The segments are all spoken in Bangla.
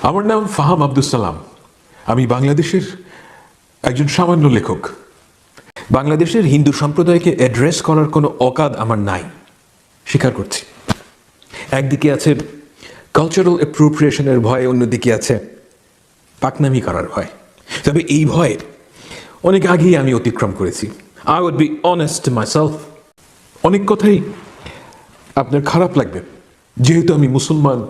আমার নাম ফাহাম আব্দুল সালাম। আমি বাংলাদেশের একজন সামান্য লেখক। বাংলাদেশের হিন্দু সম্প্রদায়কে অ্যাড্রেস করার কোনো অকাদ আমার নাই, স্বীকার করছি। একদিকে আছে কালচারাল অ্যাপ্রোপ্রিয়েশনের ভয়, অন্যদিকে আছে পাকনামি করার ভয়। তবে এই ভয়ে অনেক আগেই আমি অতিক্রম করেছি। I would be honest myself. অনেক কথাই আপনার খারাপ লাগবে, যেহেতু আমি মুসলমান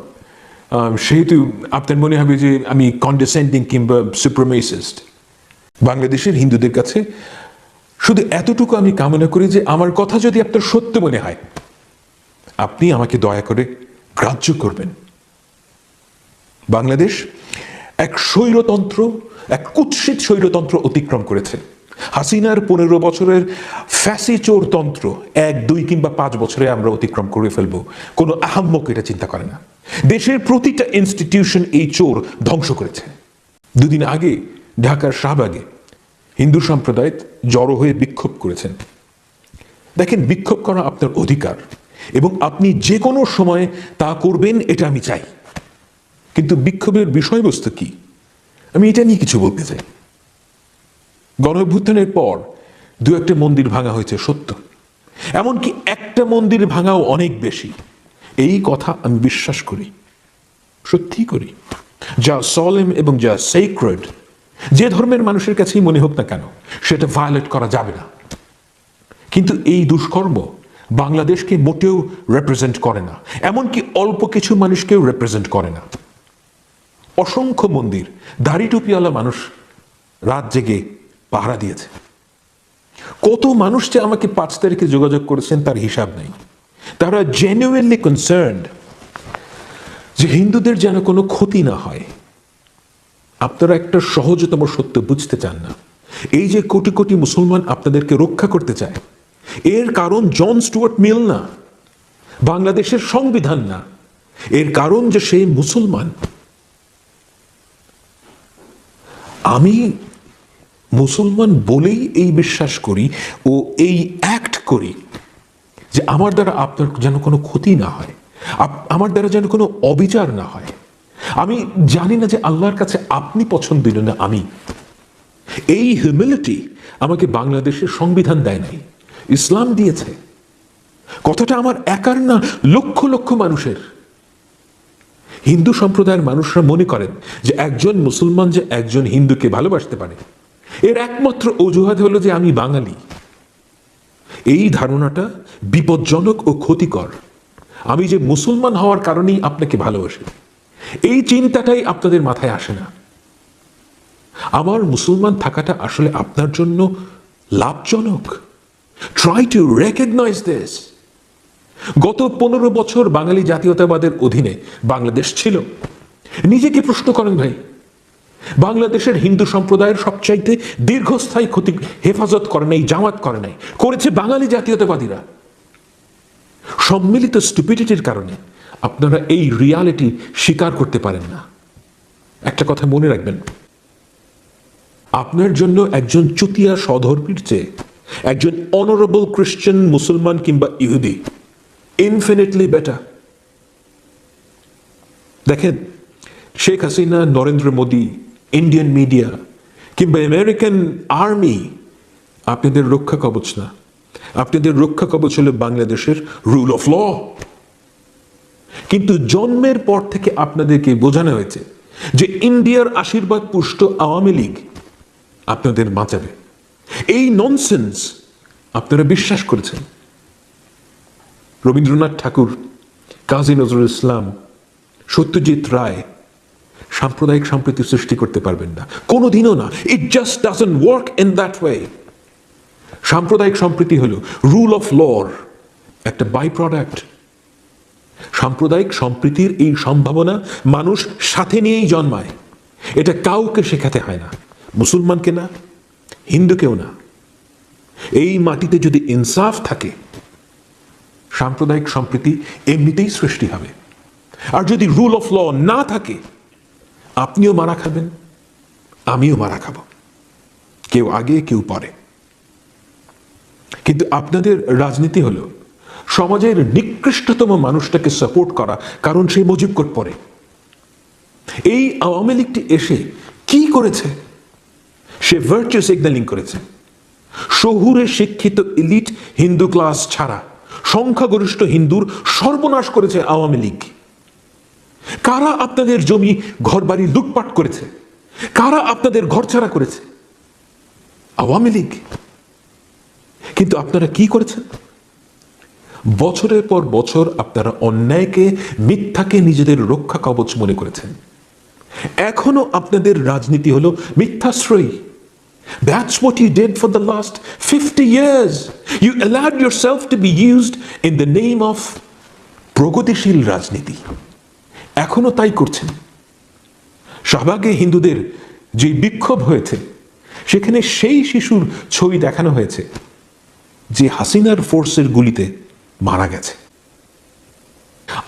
সেহেতু আপনার মনে হবে যে আমি কন্ডেসেন্ডিং কিংবা সুপ্রিমেসিস্ট। বাংলাদেশের হিন্দুদের কাছে শুধু এতটুকু আমি কামনা করি যে আমার কথা যদি আপনার সত্য মনে হয়, আপনি আমাকে দয়া করে গ্রাহ্য করবেন। বাংলাদেশ এক স্বৈরতন্ত্র, এক কুৎসিত স্বৈরতন্ত্র অতিক্রম করেছে। হাসিনার 15 বছরের ফ্যাসিচোরতন্ত্র 1, 2 কিংবা 5 বছরে আমরা অতিক্রম করে ফেলবো, কোনো আহাম্মক এটা চিন্তা করে না। দেশের প্রতিটা ইনস্টিটিউশন এই চোর ধ্বংস করেছে। দুদিন আগে ঢাকার শাহবাগে হিন্দু সম্প্রদায় জড়ো হয়ে বিক্ষোভ করেছেন। দেখেন, বিক্ষোভ করা আপনার অধিকার এবং আপনি যে কোনো সময় তা করবেন, এটা আমি চাই। কিন্তু বিক্ষোভের বিষয়বস্তু কি, আমি এটা নিয়ে কিছু বলতে চাই। গণঅভ্যুত্থানের পর 2-1টা মন্দির ভাঙা হয়েছে সত্য, এমনকি একটা মন্দির ভাঙাও অনেক বেশি। এই কথা আমি বিশ্বাস করি, সত্যি করি। যা সলেম এবং যা সেক্রেড, যে ধর্মের মানুষের কাছেই মনে হোক না কেন, সেটা ভায়োলেট করা যাবে না। কিন্তু এই দুষ্কর্ম বাংলাদেশকে মোটেও রিপ্রেজেন্ট করে না, এমনকি অল্প কিছু মানুষকেও রিপ্রেজেন্ট করে না। অসংখ্য মন্দির দাড়ি টুপিওয়ালা মানুষ রাত জেগে পাহারা দিয়েছে। কত মানুষ যে আমাকে 5 তারিখে যোগাযোগ করেছেন তার হিসাব নেই। তারা জেনুইনলি কনসার্নড যে হিন্দুদের যেন কোনো ক্ষতি না হয়। আপনারা একটা সহজতম সত্য বুঝতে চান না। এই যে কোটি কোটি মুসলমান আপনাদেরকে রক্ষা করতে চায়, এর কারণ জন স্টুয়ার্ট মিল না, বাংলাদেশের সংবিধান না। এর কারণ যে সেই মুসলমান। আমি মুসলমান বলেই এই বিশ্বাস করি ও এই অ্যাক্ট করি যে আমার দ্বারা আপনার যেন কোনো ক্ষতি না হয়, আমার দ্বারা যেন কোনো অবিচার না হয়। আমি জানি না যে আল্লাহর কাছে আপনি পছন্দ না আমি। এই হিউমিলিটি আমাকে বাংলাদেশের সংবিধান দেয় নাই, ইসলাম দিয়েছে। কথাটা আমার একার না, লক্ষ লক্ষ মানুষের। হিন্দু সম্প্রদায়ের মানুষরা মনে করেন যে একজন মুসলমান যে একজন হিন্দুকে ভালোবাসতে পারে, এর একমাত্র অজুহাত হলো যে আমি বাঙালি। এই ধারণাটা বিপজ্জনক ও ক্ষতিকর। আমি যে মুসলমান হওয়ার কারণেই আপনাকে ভালোবাসি, এই চিন্তাটাই আপনাদের মাথায় আসে না। আমার মুসলমান থাকাটা আসলে আপনার জন্য লাভজনক। Try to recognise this. গত 15 বছর বাঙালি জাতীয়তাবাদের অধীনে বাংলাদেশ ছিল। নিজেকে প্রশ্ন করেন ভাই, বাংলাদেশের হিন্দু সম্প্রদায়ের সবচাইতে দীর্ঘস্থায়ী ক্ষতি হেফাজত করে নাই, জামাত করে নাই, করেছে বাঙালি জাতীয়তাবাদীরা। সম্মিলিত স্টুপিডিটির কারণে আপনারা এই রিয়ালিটি স্বীকার করতে পারেন না। একটা কথা মনে রাখবেন, আপনার জন্য একজন চুতিয়া সধর্মীর চেয়ে একজন অনারেবল খ্রিস্টান, মুসলমান কিংবা ইহুদি ইনফিনিটলি বেটার। দেখেন, শেখ হাসিনা, নরেন্দ্র মোদী, ইন্ডিয়ান মিডিয়া কিংবা আমেরিকান আর্মি আপনাদের রক্ষা কবচ না। আপনাদের রক্ষা কবচ হলো বাংলাদেশের রুল অফ ল। কিন্তু জন্মের পর থেকে আপনাদেরকে বোঝানো হয়েছে যে ইন্ডিয়ার আশীর্বাদ পুষ্ট আওয়ামী লীগ আপনাদের বাঁচাবে। এই ননসেন্স আপনারা বিশ্বাস করেছেন। রবীন্দ্রনাথ ঠাকুর, কাজী নজরুল ইসলাম, সত্যজিৎ রায় সাম্প্রদায়িক সম্প্রীতি সৃষ্টি করতে পারবেন না, কোনোদিনও না। It just doesn't work in that way. সাম্প্রদায়িক সম্প্রীতি হলো রুল অফ লর একটা বাই প্রোডাক্ট। সাম্প্রদায়িক সম্প্রীতির এই সম্ভাবনা মানুষ সাথে নিয়েই জন্মায়। এটা কাউকে শেখাতে হয় না, মুসলমানকে না, হিন্দুকেও না। এই মাটিতে যদি ইনসাফ থাকে, সাম্প্রদায়িক সম্প্রীতি এমনিতেই সৃষ্টি হবে। আর যদি রুল অফ ল না থাকে, আপনিও মারা খাবেন, আমিও মারা খাব, কেউ আগে কেউ পরে। কিন্তু আপনাদের রাজনীতি হলো সমাজের নিকৃষ্টতম মানুষটাকে সাপোর্ট করা, কারণ সেই মুজিব কোড পড়ে। এই আওয়ামী লীগটি এসে কি করেছে? সে ভার্চু সিগন্যালিং করেছে। শহুরে শিক্ষিত ইলিট হিন্দু ক্লাস ছাড়া সংখ্যাগরিষ্ঠ হিন্দুর সর্বনাশ করেছে আওয়ামী লীগ। কারা আপনাদের জমি ঘরবাড়ি লুটপাট করেছে? কারা আপনাদের ঘরছাড়া করেছে? আওয়ামী লীগ। কিন্তু আপনারা কি করেছেন? বছরের পর বছর আপনারা অন্যায়কে, মিথ্যাকে নিজেদের রক্ষা কবচ মনে করেছেন। এখনো আপনাদের রাজনীতি হলো মিথ্যাশ্রয়ী। That's what you did for the last 50 years. You allowed yourself to be used in the name of প্রগতিশীল রাজনীতি। এখনো তাই করছেন। শাহবাগে হিন্দুদের যে বিক্ষোভ হয়েছে, সেখানে সেই শিশুর ছবি দেখানো হয়েছে যে হাসিনার ফোর্সের গুলিতে মারা গেছে।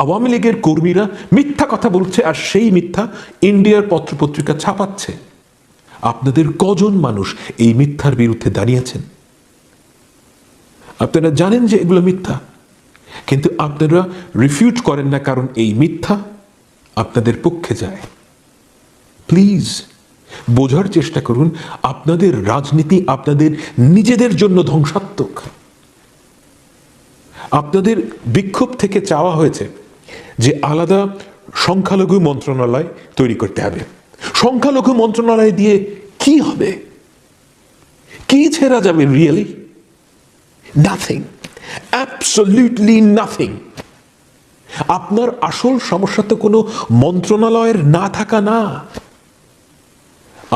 আওয়ামী লীগের কর্মীরা মিথ্যা কথা বলছে, আর সেই মিথ্যা ইন্ডিয়ার পত্রপত্রিকা ছাপাচ্ছে। আপনাদের কজন মানুষ এই মিথ্যার বিরুদ্ধে দাঁড়িয়েছেন? আপনারা জানেন যে এগুলো মিথ্যা, কিন্তু আপনারা রিফিউট করেন না, কারণ এই মিথ্যা আপনাদের পক্ষে যায়। প্লিজ বোঝার চেষ্টা করুন, আপনাদের রাজনীতি আপনাদের নিজেদের জন্য ধ্বংসাত্মক। আপনাদের বিক্ষোভ থেকে চাওয়া হয়েছে যে আলাদা সংখ্যালঘু মন্ত্রণালয় তৈরি করতে হবে। সংখ্যালঘু মন্ত্রণালয় দিয়ে কি হবে? কি ছেড়া যাবে? Really nothing, absolutely nothing. আপনার আসল সমস্যা তো কোনো মন্ত্রণালয়ের না থাকা না।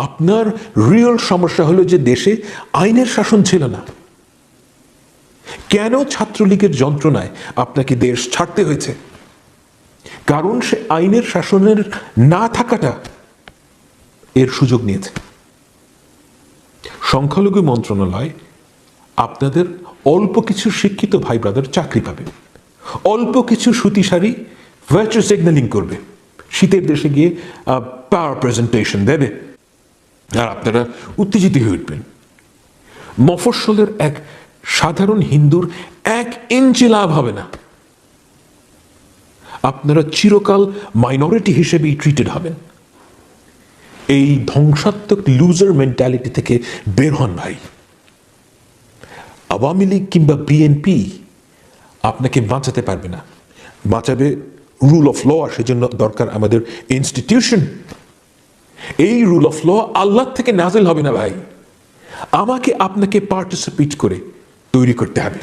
আপনার রিয়েল সমস্যা হলো যে দেশে আইনের শাসন ছিল না। কেন ছাত্রলীগের যন্ত্রণায় আপনাকে দেশ ছাড়তে হয়েছে? কারণ সে আইনের শাসনের না থাকাটা এর সুযোগ নিয়েছে। সংখ্যালঘু মন্ত্রণালয় আপনাদের অল্প কিছু শিক্ষিত ভাই ব্রাদার চাকরি পাবে, অল্প কিছু সুতিশাড়ি ভার্চু সিগন্যালিং করবে, শীতের দেশে গিয়ে পাওয়ার প্রেজেন্টেশন দেবে, আর আপনারা উত্তেজিত হয়ে উঠবেন। মফস্বলের এক সাধারণ হিন্দুর 1 ইঞ্চি লাভ হবে না। আপনারা চিরকাল মাইনরিটি হিসেবেই ট্রিটেড হবেন। এই ধ্বংসাত্মক লুজার মেন্টালিটি থেকে বের হন ভাই। আওয়ামী লীগ কিংবা বিএনপি আপনাকে বাঁচাতে পারবে না। বাঁচাবে রুল অফ ল, আর সেজন্য দরকার আমাদের ইনস্টিটিউশন। এই রুল অফ ল আল্লাহ থেকে নাজিল হবে না ভাই, আমাকে আপনাকে পার্টিসিপেট করে তৈরি করতে হবে।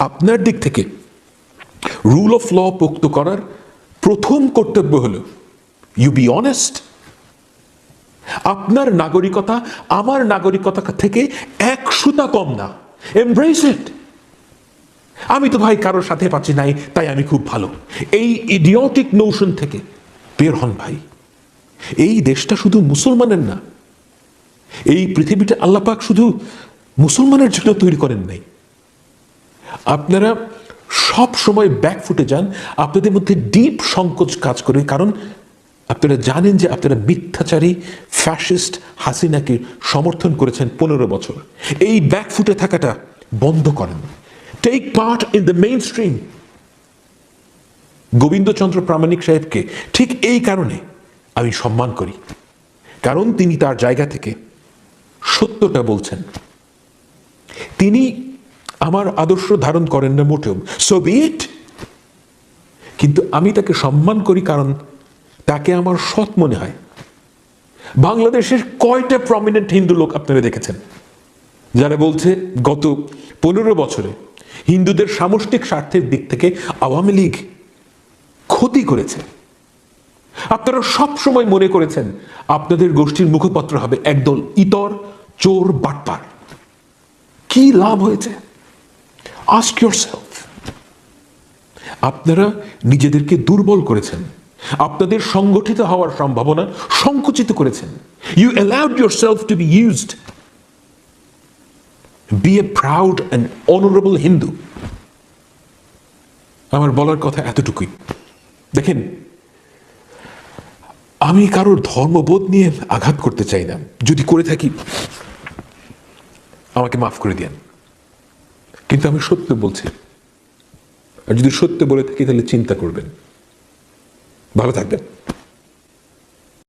আপনার দিক থেকে রুল অফ ল পোক্ত করার প্রথম কর্তব্য হলো ইউ বি অনেস্ট। আপনার নাগরিকতা আমার নাগরিকতা থেকে 1 সুতা কম না। এমব্রেস ইট। আমি তো ভাই কারোর সাথে পাচ্ছি নাই, তাই আমি খুব ভালো। এই ইডিওটিক নোশন থেকে বের হন ভাই। এই দেশটা শুধু মুসলমানের না, এই পৃথিবীটা আল্লাহ পাক শুধু মুসলমানের জন্য তৈরি করেন নাই। আপনারা সব সময় ব্যাকফুটে যান, আপনাদের মধ্যে ডিপ সংকোচ কাজ করে, কারণ আপনারা জানেন যে আপনারা মিথ্যাচারী ফ্যাসিস্ট হাসিনাকে সমর্থন করেছেন 15 বছর। এই ব্যাকফুটে থাকাটা বন্ধ করেন। Take part in the mainstream. Gobindachandra Pramanik সাহেবকে ঠিক এই কারণে আমি সম্মান করি, কারণ তিনি তার জায়গা থেকে সত্যটা বলছেন। তিনি আমার আদর্শ ধারণ করেন না মোটেও, সো বি ইট। কিন্তু আমি তাকে সম্মান করি, কারণ তাকে আমার সৎ মনে হয়। বাংলাদেশের কয়টা প্রমিনেন্ট হিন্দু লোক আপনারা দেখেছেন যারা বলছে গত 15 বছরে হিন্দুদের সামষ্টিক স্বার্থের দিক থেকে আওয়ামী লীগ ক্ষতি করেছে? আপনারা সব সময় মনে করেছেন আপনাদের গোষ্ঠীর মুখপত্র হবে একদল ইতর, চোর, বাটপার। কি লাভ হয়েছে? Ask yourself. আপনারা নিজেদেরকে দুর্বল করেছেন, আপনাদের সংগঠিত হওয়ার সম্ভাবনা সংকুচিত করেছেন। You allowed yourself to be used. Be a proud and honourable Hindu. আমার বলার কথা এতটুকুই। দেখেন, আমি কারোর ধর্মবোধ নিয়ে আঘাত করতে চাই না। যদি করে থাকি আমাকে মাফ করে দেন, কিন্তু আমি সত্য বলছি। আর যদি সত্য বলে থাকি তাহলে চিন্তা করবেন। ভালো থাকবেন।